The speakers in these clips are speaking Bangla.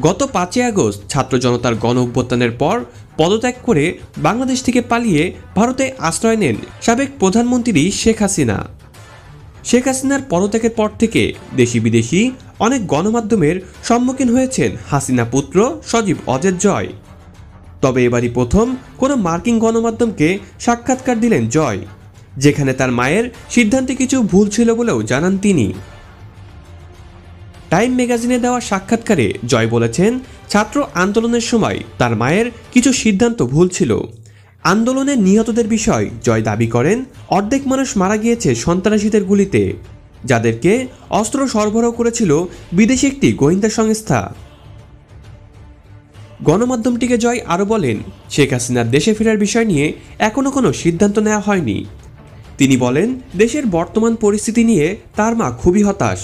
গত 5ই আগস্ট ছাত্র জনতার গণ অভ্যুত্থানের পর পদত্যাগ করে বাংলাদেশ থেকে পালিয়ে ভারতে আশ্রয় নেন সাবেক প্রধানমন্ত্রী শেখ হাসিনা। শেখ হাসিনার পদত্যাগের পর থেকে দেশি বিদেশি অনেক গণমাধ্যমের সম্মুখীন হয়েছেন হাসিনা পুত্র সজীব অজের জয়। তবে এবারই প্রথম কোনো মার্কিন গণমাধ্যমকে সাক্ষাৎকার দিলেন জয়, যেখানে তার মায়ের সিদ্ধান্তে কিছু ভুল ছিল বলেও জানান তিনি। টাইম ম্যাগাজিনে দেওয়া সাক্ষাৎকারে জয় বলেছেন, ছাত্র আন্দোলনের সময় তার মায়ের কিছু সিদ্ধান্ত ভুল ছিল। আন্দোলনে নিহতদের বিষয় জয় দাবি করেন, অর্ধেক মানুষ মারা গিয়েছে সন্ত্রাসীদের গুলিতে, যাদেরকে অস্ত্র সরবরাহ করেছিল বিদেশি একটি গোয়েন্দা সংস্থা। গণমাধ্যমটিকে জয় আরও বলেন, শেখ হাসিনার দেশে ফেরার বিষয় নিয়ে এখনও কোনো সিদ্ধান্ত নেওয়া হয়নি। তিনি বলেন, দেশের বর্তমান পরিস্থিতি নিয়ে তার মা খুবই হতাশ,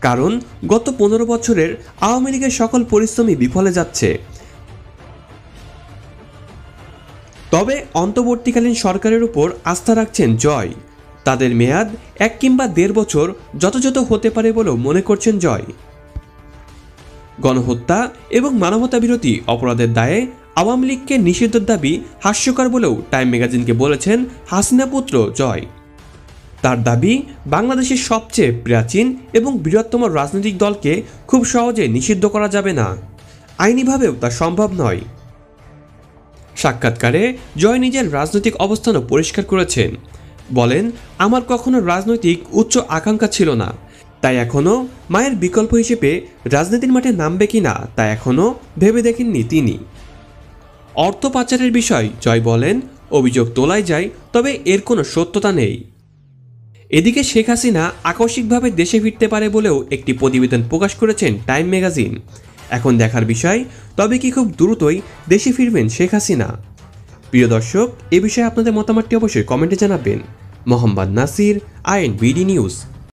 কারণ গত 15 বছরের আওয়ামী লীগের সকল পরিশ্রমই বিফলে যাচ্ছে। তবে অন্তর্বর্তীকালীন সরকারের উপর আস্থা রাখছেন জয়। তাদের মেয়াদ 1 কিংবা 1.5 বছর যথাযথ হতে পারে বলেও মনে করছেন জয়। গণহত্যা এবং মানবতাবিরোধী অপরাধের দায়ে আওয়ামী লীগকে নিষিদ্ধের দাবি হাস্যকর বলেও টাইম ম্যাগাজিনকে বলেছেন হাসিনা পুত্র জয়। তার দাবি, বাংলাদেশের সবচেয়ে প্রাচীন এবং বৃহত্তম রাজনৈতিক দলকে খুব সহজে নিষিদ্ধ করা যাবে না, আইনিভাবেও তা সম্ভব নয়। সাক্ষাৎকারে জয় নিজের রাজনৈতিক অবস্থানও পরিষ্কার করেছেন। বলেন, আমার কখনো রাজনৈতিক উচ্চ আকাঙ্ক্ষা ছিল না, তাই এখনও মায়ের বিকল্প হিসেবে রাজনীতির মাঠে নামবে কিনা তা এখনও ভেবে দেখেননি তিনি। অর্থ পাচারের বিষয় জয় বলেন, অভিযোগ তোলাই যায়, তবে এর কোনো সত্যতা নেই। এদিকে শেখ হাসিনা আকস্মিকভাবে দেশে ফিরতে পারে বলেও একটি প্রতিবেদন প্রকাশ করেছেন টাইম ম্যাগাজিন। এখন দেখার বিষয়, তবে কি খুব দ্রুতই দেশে ফিরবেন শেখ হাসিনা? প্রিয় দর্শক, এ বিষয়ে আপনাদের মতামতটি অবশ্যই কমেন্টে জানাবেন। Mohammad Nasir, INBD news.